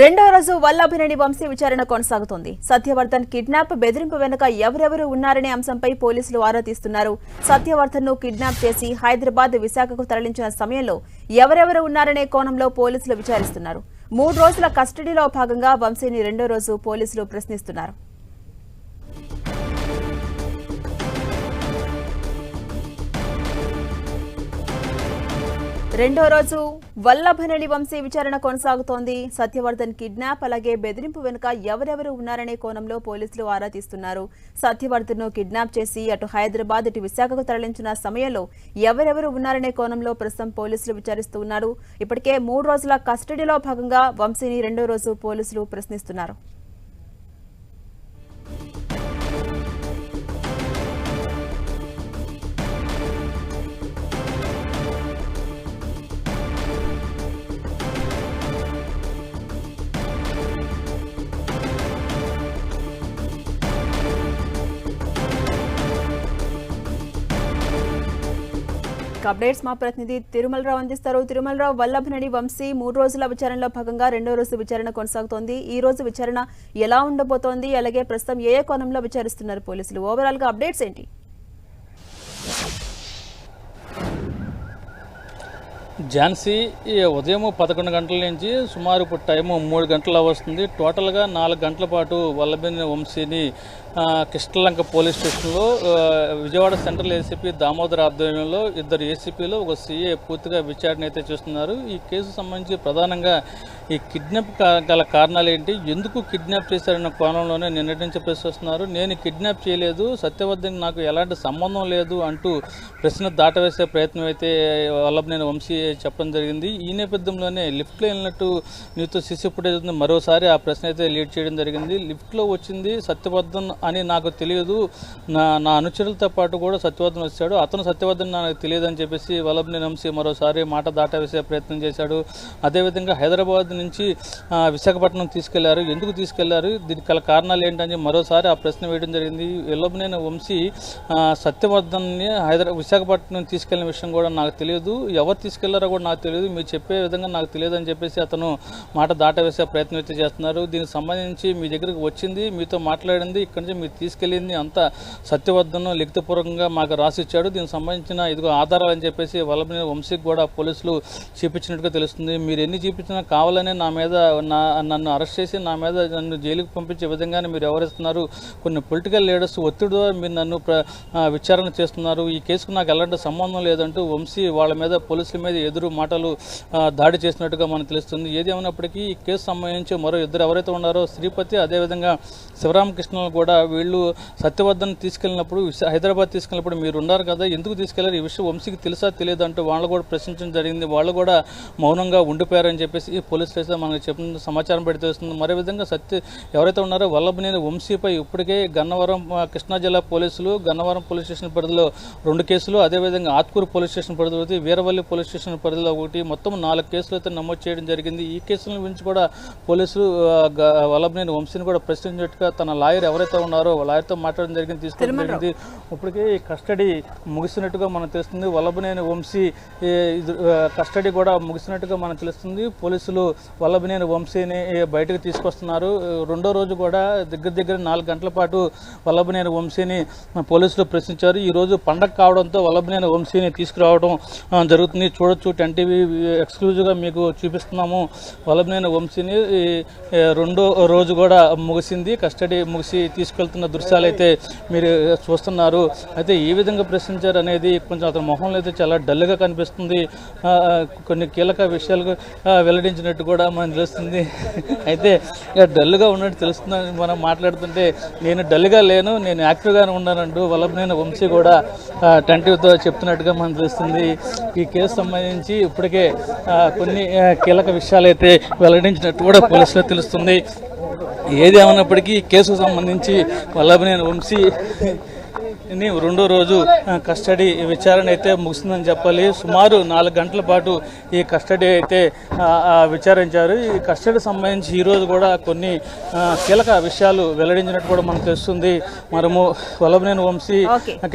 రెండో రోజు వల్లభినేని వంశీ విచారణ కొనసాగుతోంది. సత్యవర్ధన్ కిడ్నాప్ బెదిరింపు వెనుక ఎవరెవరు ఉన్నారనే అంశంపై పోలీసులు ఆరా తీస్తున్నారు. సత్యవర్ధన్ ను కిడ్నాప్ చేసి హైదరాబాద్, విశాఖకు తరలించిన సమయంలో ఎవరెవరు ఉన్నారనే కోణంలో పోలీసులు విచారిస్తున్నారు. 3 రోజుల కస్టడీలో భాగంగా వంశీని రెండో రోజు పోలీసులు ప్రశ్నిస్తున్నారు. రెండో రోజు వల్లభినేని వంశీ విచారణ కొనసాగుతోంది. సత్యవర్ధన్ కిడ్నాప్ అలాగే బెదిరింపు వెనుక ఎవరెవరు ఉన్నారనే కోణంలో పోలీసులు ఆరా తీస్తున్నారు. సత్యవర్ధన్ ను కిడ్నాప్ చేసి అటు హైదరాబాద్, ఇటు విశాఖకు తరలించిన సమయంలో ఎవరెవరు ఉన్నారనే కోణంలో ప్రస్తుతం పోలీసులు విచారిస్తూ ఉన్నారు. ఇప్పటికే 3 రోజుల కస్టడీలో భాగంగా వంశీని రెండో రోజు పోలీసులు ప్రశ్నిస్తున్నారు. అప్డేట్స్ మా ప్రతినిధి తిరుమలరావు అందిస్తారు. తిరుమలరావు, వల్లభినేని వంశీ 3 రోజుల విచారణలో భాగంగా రెండో రోజు విచారణ కొనసాగుతోంది. ఈ రోజు విచారణ ఎలా ఉండబోతోంది, అలాగే ప్రస్తుతం ఏ కోణంలో విచారిస్తున్నారు పోలీసులు? ఓవరాల్ గా అప్డేట్స్ ఏంటి? ఝాన్సీ ఉదయం 11 గంటల నుంచి సుమారు ఇప్పుడు టైము 3 గంటలు వస్తుంది. టోటల్గా 4 గంటల పాటు వల్లభినేని వంశీని కృష్ణలంక పోలీస్ స్టేషన్లో విజయవాడ సెంట్రల్ ఏసీపీ దామోదర్ ఆధ్వర్యంలో 2 ఏసీపీలు, 1 సీఏ పూర్తిగా విచారణ అయితే చేస్తున్నారు. ఈ కేసు సంబంధించి ప్రధానంగా ఈ కిడ్నాప్ గల కారణాలు ఏంటి, ఎందుకు కిడ్నాప్ చేశారన్న కోణంలోనే నిన్నటి నుంచి ప్రశ్నిస్తున్నారు. నేను కిడ్నాప్ చేయలేదు, సత్యవర్ధన్ నాకు ఎలాంటి సంబంధం లేదు అంటూ ప్రశ్న దాటవేసే ప్రయత్నం అయితే వల్లభినేని వంశీ చెప్పడం జరిగింది. ఈ నేపథ్యంలోనే లిఫ్ట్లో వెళ్ళినట్టు నీతో సీసీ ఫుటేజ్ ఉంది, మరోసారి ఆ ప్రశ్న అయితే లీడ్ చేయడం జరిగింది. లిఫ్ట్లో వచ్చింది సత్యవర్ధన్ అని నాకు తెలియదు, నా అనుచరులతో పాటు కూడా సత్యవర్ధన్ వచ్చాడు, అతను సత్యవర్ధన్ నాకు తెలియదు అని చెప్పేసి వల్లభినేని వంశీ మరోసారి మాట దాటవేసే ప్రయత్నం చేశాడు. అదేవిధంగా హైదరాబాద్ నుంచి విశాఖపట్నం తీసుకెళ్లారు, ఎందుకు తీసుకెళ్లారు, దీనికి గల కారణాలు ఏంటని మరోసారి ఆ ప్రశ్న వేయడం జరిగింది. వల్లభినేని వంశీ సత్యవర్ధన్ని విశాఖపట్నం తీసుకెళ్లిన విషయం కూడా నాకు తెలియదు, ఎవరు తీసుకెళ్లారో కూడా నాకు తెలియదు, మీరు చెప్పే విధంగా నాకు తెలియదు అని చెప్పేసి అతను మాట దాటవేసే ప్రయత్నం అయితే చేస్తున్నారు. దీనికి సంబంధించి మీ దగ్గరికి వచ్చింది, మీతో మాట్లాడింది, ఇక్కడి నుంచి మీరు తీసుకెళ్ళింది అంతా సత్యవర్ధన్ లిఖితపూర్వకంగా మాకు రాసిచ్చాడు, దీనికి సంబంధించిన ఇదిగో ఆధారాలు అని చెప్పేసి వల్లభినేని వంశీకి కూడా పోలీసులు చూపించినట్టుగా తెలుస్తుంది. మీరు ఎన్ని చూపించినా కావాలనే నా మీద నన్ను అరెస్ట్ చేసి నన్ను జైలుకు పంపించే విధంగానే మీరు వ్యవహరిస్తున్నారు, కొన్ని పొలిటికల్ లీడర్స్ ఒత్తిడి ద్వారా మీరు నన్ను విచారణ చేస్తున్నారు, ఈ కేసుకు నాకు ఎలాంటి సంబంధం లేదంటూ వంశీ వాళ్ళ మీద, పోలీసుల మీద ఎదురు మాటలు దాడి చేసినట్టుగా మనకు తెలుస్తుంది. ఏది ఏమైనప్పటికీ ఈ కేసు సంబంధించి మరో 2 ఎవరైతే ఉన్నారో శ్రీపతి, అదేవిధంగా శివరామకృష్ణలు కూడా వీళ్ళు సత్యవర్ధన్ తీసుకెళ్ళినప్పుడు, హైదరాబాద్ తీసుకెళ్ళినప్పుడు మీరు ఉన్నారు కదా, ఎందుకు తీసుకెళ్లారు, ఈ విషయం వంశీకి తెలుసా తెలియదు అంటూ వాళ్ళు కూడా ప్రశ్నించడం జరిగింది. వాళ్ళు కూడా మౌనంగా ఉండిపోయారని చెప్పేసి పోలీస్ స్టేషన్ మనకు చెప్పిన సమాచారం పెడితే వస్తుంది. మరో విధంగా ఎవరైతే ఉన్నారో వల్లభినేని వంశీపై ఇప్పటికే గన్నవరం కృష్ణా జిల్లా పోలీసులు, గన్నవరం పోలీస్ స్టేషన్ పరిధిలో 2 కేసులు, అదేవిధంగా ఆత్కూరు పోలీస్ స్టేషన్ పరిధిలో, వీరవల్లి పోలీస్ స్టేషన్ పరిధిలో 1, మొత్తం 4 కేసులు అయితే నమోదు చేయడం జరిగింది. ఈ కేసుల గురించి కూడా పోలీసులు వల్లభినేని వంశీని కూడా ప్రశ్నించినట్టుగా తన లాయర్ ఎవరైతే ఉన్నారో లాయర్తో మాట్లాడడం జరిగింది, తీసుకోవడం జరిగింది. ఇప్పటికే కస్టడీ ముగిసినట్టుగా మనకు తెలుస్తుంది. వల్లభినేని వంశీ కస్టడీ కూడా ముగిసినట్టుగా మనకు తెలుస్తుంది. పోలీసులు వల్లభినేని వంశీని బయటకు తీసుకొస్తున్నారు. రెండో రోజు కూడా దగ్గర 4 గంటల పాటు వల్లభినేని వంశీని పోలీసులు ప్రశ్నించారు. ఈ రోజు పండగ కావడంతో వల్లభినేని వంశీని తీసుకురావడం జరుగుతుంది. చూడొచ్చు, 10 టీవీ ఎక్స్క్లూజివ్గా మీకు చూపిస్తున్నాము. వల్లభినేని వంశీని రెండో రోజు కూడా ముగిసింది, కస్టడీ ముగిసి తీసుకెళ్తున్న దృశ్యాలు అయితే మీరు చూస్తున్నారు. అయితే ఏ విధంగా ప్రశ్నించారు అనేది కొంచెం అతని మొహంలో అయితే చాలా డల్గా కనిపిస్తుంది. కొన్ని కీలక విషయాలు వెల్లడించినట్టు కూడా మనకు తెలుస్తుంది. అయితే డల్గా ఉన్నట్టు తెలుస్తుంది. మనం మాట్లాడుతుంటే నేను డల్గా లేను, నేను యాక్టివ్గానే ఉన్నానంటూ వల్లభినేని వంశీ కూడా 10 టీవీతో చెప్తున్నట్టుగా మనకు తెలుస్తుంది. ఈ కేసు సంబంధించి ఇప్పటికే కొన్ని కీలక విషయాలు అయితే వెల్లడించినట్టు కూడా పోలీసులకు తెలుస్తుంది. ఏది ఏమన్నప్పటికీ ఈ కేసుకు సంబంధించి వల్లభినేని వంశీ వంశీని రెండో రోజు కస్టడీ విచారణ అయితే ముగిసిందని చెప్పాలి. సుమారు 4 గంటల పాటు ఈ కస్టడీ అయితే విచారించారు. ఈ కస్టడీ సంబంధించి ఈరోజు కూడా కొన్ని కీలక విషయాలు వెల్లడించినట్టు కూడా మనకు తెలుస్తుంది. మనము వల్లభనేని వంశీ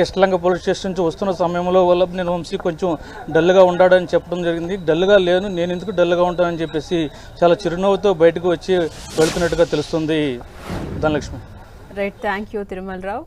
కిష్టలంక పోలీస్ స్టేషన్ నుంచి వస్తున్న సమయంలో వల్లభనేని వంశీ కొంచెం డల్గా ఉన్నాడని చెప్పడం జరిగింది. డల్గా లేను, నేను ఎందుకు డల్గా ఉంటానని చెప్పేసి చాలా చిరునవ్వుతో బయటకు వచ్చి వెళుతున్నట్టుగా తెలుస్తుంది. Dhanalakshmi. Right, thank you Tirumalarao.